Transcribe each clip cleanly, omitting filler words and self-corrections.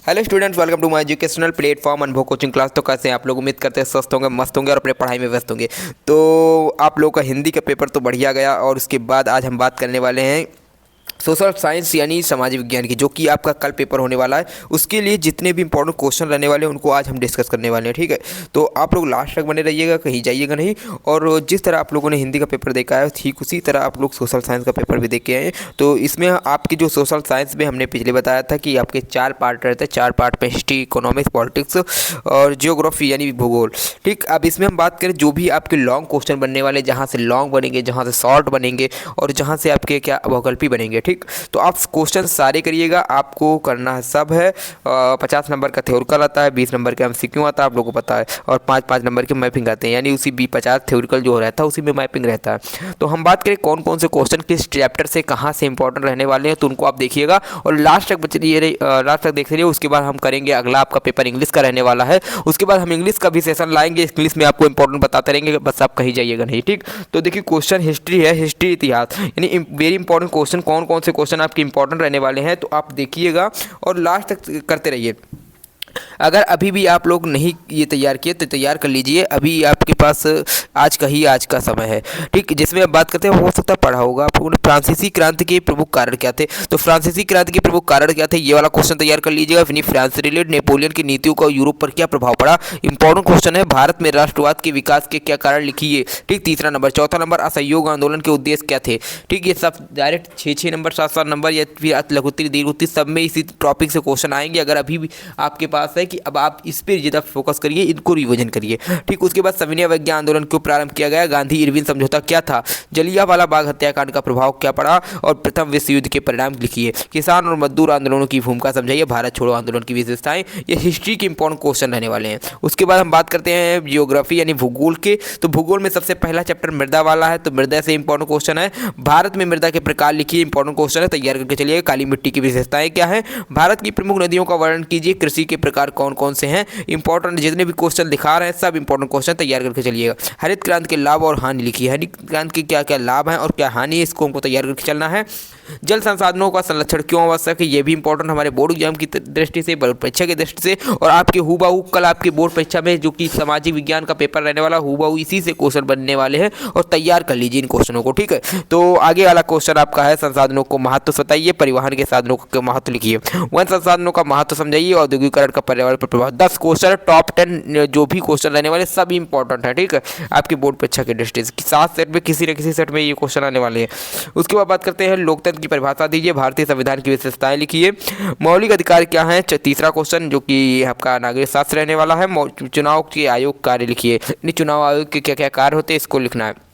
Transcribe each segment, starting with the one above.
Hello students, welcome to my educational platform Anubhav coaching class. तो कैसे हैं आप लोग? उम्मीद करते हैं स्वस्थ होंगे, मस्त होंगे और अपने पढ़ाई में व्यस्त होंगे। तो आप लोगों का हिंदी का पेपर तो बढ़िया गया और उसके बाद आज हम बात करने वाले हैं सोशल साइंस यानी सामाजिक विज्ञान की, जो कि आपका कल पेपर होने वाला है। उसके लिए जितने भी इंपॉर्टेंट क्वेश्चन रहने वाले हैं उनको आज हम डिस्कस करने वाले हैं, ठीक है। तो आप लोग लास्ट तक बने रहिएगा, कहीं जाइएगा नहीं। और जिस तरह आप लोगों ने हिंदी का पेपर देखा है ठीक उसी तरह आप लोग सोशल साइंस का पेपर भी देख के आए। तो इसमें आपकी जो सोशल साइंस में हमने पिछले बताया था कि आपके 4 पार्ट रहते हैं। 4 पार्ट में हिस्ट्री, इकोनॉमिक्स, पॉलिटिक्स और जियोग्राफी यानी भूगोल, ठीक। अब इसमें हम बात करें जो भी आपके लॉन्ग क्वेश्चन बनने वाले, जहाँ से लॉन्ग बनेंगे, जहाँ से शॉर्ट बनेंगे और जहाँ से आपके क्या अवकल्पी बनेंगे, ठीक। तो आप क्वेश्चन सारे करिएगा, आपको करना है सब है। 50 नंबर का थ्योरिकल आता है, 20 नंबर का एमसीक्यू आता है, आप लोगों को पता है, और 5-5 नंबर के मैपिंग आते हैं, यानी उसी 50 थ्योरिकल जो रहता है उसी में मैपिंग रहता है। तो हम बात करें कौन कौन से क्वेश्चन किस चैप्टर से कहाँ से इंपॉर्टेंट रहने वाले हैं, तो उनको आप देखिएगा और लास्ट तक लास्ट तक देख लीजिए। उसके बाद हम करेंगे अगला आपका पेपर इंग्लिश का रहने वाला है। उसके बाद हम इंग्लिश का भी सेशन लाएंगे, इंग्लिश में आपको इंपॉर्टेंट बताते रहेंगे, बस आप कहीं जाइएगा नहीं, ठीक। तो देखिए क्वेश्चन हिस्ट्री है, हिस्ट्री इतिहास यानी वेरी इंपॉर्टेंट क्वेश्चन, कौन कौन से क्वेश्चन आपके इंपॉर्टेंट रहने वाले हैं तो आप देखिएगा और लास्ट तक करते रहिए। अगर अभी भी आप लोग नहीं ये तैयार किए तो तैयार कर लीजिए, अभी आपके पास आज का समय है, ठीक। जिसमें अब बात करते हैं, हो सकता है पढ़ा होगा आप लोगों ने, फ्रांसीसी क्रांति के प्रमुख कारण क्या थे। तो फ्रांसीसी क्रांति के प्रमुख कारण क्या थे, ये वाला क्वेश्चन तैयार कर लीजिएगा। फिर फ्रांस से रिलेटेड नेपोलियन की नीतियों का यूरोप पर क्या प्रभाव पड़ा, इंपॉर्टेंट क्वेश्चन है। भारत में राष्ट्रवाद के विकास के क्या कारण लिखिए, ठीक, तीसरा नंबर। चौथा नंबर, असहयोग आंदोलन के उद्देश्य क्या थे, ठीक। ये सब डायरेक्ट 6-6 नंबर, 7-7 नंबर या फिर लघुत्तरी, दीर्घोत्तरी, सब में इसी टॉपिक से क्वेश्चन आएंगे। अगर अभी भी आपके पास है कि अब आप इस पर ज़्यादा फोकस करिए, इनको रिविजन करिए, ठीक। उसके बाद सविनय अवज्ञा आंदोलन क्यों प्रारंभ किया गया, गांधी इरविन समझौता क्या था, जलियांवाला बाग हत्याकांड का प्रभाव क्या पड़ा और प्रथम विश्व युद्ध के परिणाम लिखिए। किसान और मजदूर आंदोलनों की भूमिका समझाइए, भारत छोड़ो आंदोलन की विशेषताएं। ये हिस्ट्री के इंपॉर्टेंट क्वेश्चन रहने वाले हैं। उसके बाद हम बात करते हैं जियोग्राफी यानी भूगोल के। तो भूगोल में सबसे पहला चैप्टर मृदा वाला है, तो मृदा से इंपॉर्टेंट क्वेश्चन है। भारत में मृदा के प्रकार लिखिए, इंपॉर्टेंट क्वेश्चन है, तैयार करके चलिए। काली मिट्टी की विशेषताएं क्या है, भारत की प्रमुख नदियों का वर्णन कीजिए, कृषि के प्रकार कौन कौन से हैं, इंपॉर्टेंट जितने भी क्वेश्चन दिखा रहे हैं सब इंपॉर्टेंट क्वेश्चन तैयार करके चलिएगा। हरित क्रांति के लाभ और हानि लिखिए, हरित क्रांति के क्या क्या लाभ हैं और क्या हानि है, इसको हमको तैयार करके चलना है। जल संसाधनों का संरक्षण क्यों आवश्यक है, ये भी इंपॉर्टेंट हमारे बोर्ड एग्जाम की दृष्टि से, बोर्ड परीक्षा की दृष्टि से, और आपके हूबहू कल आपके बोर्ड परीक्षा में जो कि सामाजिक विज्ञान का पेपर रहने वाला, हूबहू इसी से क्वेश्चन बनने वाले हैं और तैयार कर लीजिए इन क्वेश्चनों को, ठीक है। तो आगे वाला क्वेश्चन आपका है संसाधनों को महत्व बताइए, परिवहन के साधनों का महत्व लिखिए, वन संसाधनों का महत्व समझाइए, औद्योगिकरण का पर्यावरण पर प्रभाव। 10 क्वेश्चन, टॉप 10 जो भी क्वेश्चन रहने वाले सब इंपॉर्टेंट है, ठीक है, आपकी बोर्ड परीक्षा की दृष्टि से। 7 सेट में किसी न किसी सेट में ये क्वेश्चन आने वाले हैं। उसके बाद बात करते हैं लोकतंत्र की परिभाषा दीजिए, भारतीय संविधान की विशेषताएं लिखिए, मौलिक अधिकार क्या है, तीसरा क्वेश्चन जो कि आपका नागरिक शास्त्र रहने वाला है। चुनाव के आयोग कार्य लिखिए, चुनाव आयोग के क्या क्या कार्य होते हैं इसको लिखना है।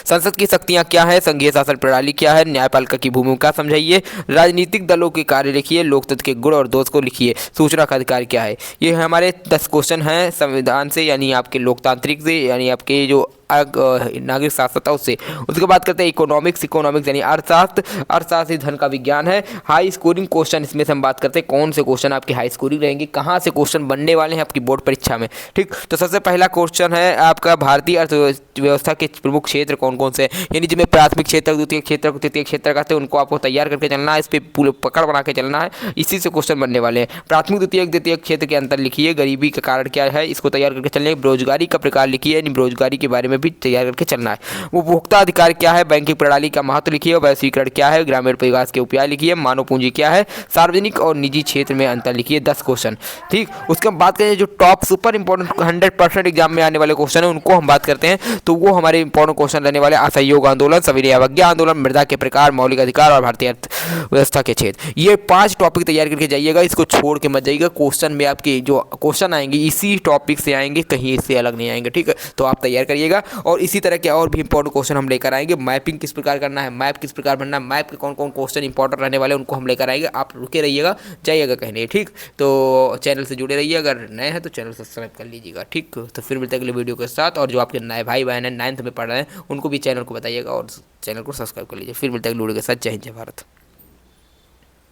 संसद की शक्तियां क्या है, संघीय शासन प्रणाली क्या है, न्यायपालिका की भूमिका समझाइए, राजनीतिक दलों के कार्य लिखिए, लोकतंत्र के गुण और दोष को लिखिए, सूचना का अधिकार क्या है। ये हमारे 10 क्वेश्चन हैं संविधान से यानी आपके लोकतांत्रिक से, यानी आपके जो नागरिक शास्त्र था उससे। उसके बाद करते हैं इकोनॉमिक्स यानी अर्थशास्त्र धन का विज्ञान है। हाई स्कोरिंग क्वेश्चन इसमें से हम बात करते हैं कौन से क्वेश्चन आपके हाई स्कोरिंग रहेंगे, कहाँ से क्वेश्चन बनने वाले हैं आपकी बोर्ड परीक्षा में, ठीक। तो सबसे पहला क्वेश्चन है आपका भारतीय अर्थव्यवस्था के प्रमुख क्षेत्र कौन कौन से, यानी जिनमें प्राथमिक क्षेत्र, द्वितीय क्षेत्र, तृतीय क्षेत्र कहते हैं, उनको आपको तैयार करके चलना है, इस पर पूरे पकड़ बना के चलना है, इसी से क्वेश्चन बनने वाले हैं। प्राथमिक द्वितीय क्षेत्र के अंतर लिखिए, गरीबी का कारण क्या है, इसको तैयार करके चलने। बेरोजगारी का प्रकार लिखिए, यानी बेरोजगारी के बारे में भी तैयार करके चलना है। वो उपभोक्ता अधिकार क्या है, बैंकिंग प्रणाली का महत्व लिखिए, वैश्वीकरण क्या है, ग्रामीण विकास के उपाय लिखिए, मानव पूंजी क्या है, सार्वजनिक और निजी क्षेत्र में अंतर लिखिए। 10 क्वेश्चन, ठीक। उसके बाद बात करें जो टॉप सुपर इंपॉर्टेंट 100% एग्जाम में आने वाले क्वेश्चन है उनको हम बात करते हैं। तो वो हमारे इंपॉर्टेंट क्वेश्चन रहने वाले असहयोग आंदोलन, सविनय अवज्ञा आंदोलन, मृदा के प्रकार, मौलिक अधिकार और भारतीय अर्थव्यवस्था के क्षेत्र। ये 5 टॉपिक तैयार करके जाइएगा, इसको छोड़ के मत जाइएगा। क्वेश्चन में आपके जो क्वेश्चन आएंगे इसी टॉपिक से आएंगे, कहीं इससे अलग नहीं आएंगे, ठीक है। तो आप तैयार करिएगा और इसी तरह के और भी इंपॉर्टेंट क्वेश्चन हम लेकर आएंगे। मैपिंग किस प्रकार करना है, मैप किस प्रकार बनना है, मैप के कौन कौन क्वेश्चन इंपॉर्टेंट रहने वाले हैं उनको हम लेकर आएंगे। आप रुके रहिएगा, जाइएगा कहीं नहीं, ठीक। तो चैनल से जुड़े रहिए, अगर नए हैं तो चैनल सब्सक्राइब कर लीजिएगा, ठीक। तो फिर मिलते हैं अगले वीडियो के साथ। और जो आपके नए भाई बहन हैं 9th में पढ़ रहे हैं उनको भी चैनल को बताइएगा और चैनल को सब्सक्राइब कर लीजिए। फिर मिलते हैं अगले वीडियो के साथ। जय हिंद, जय भारत।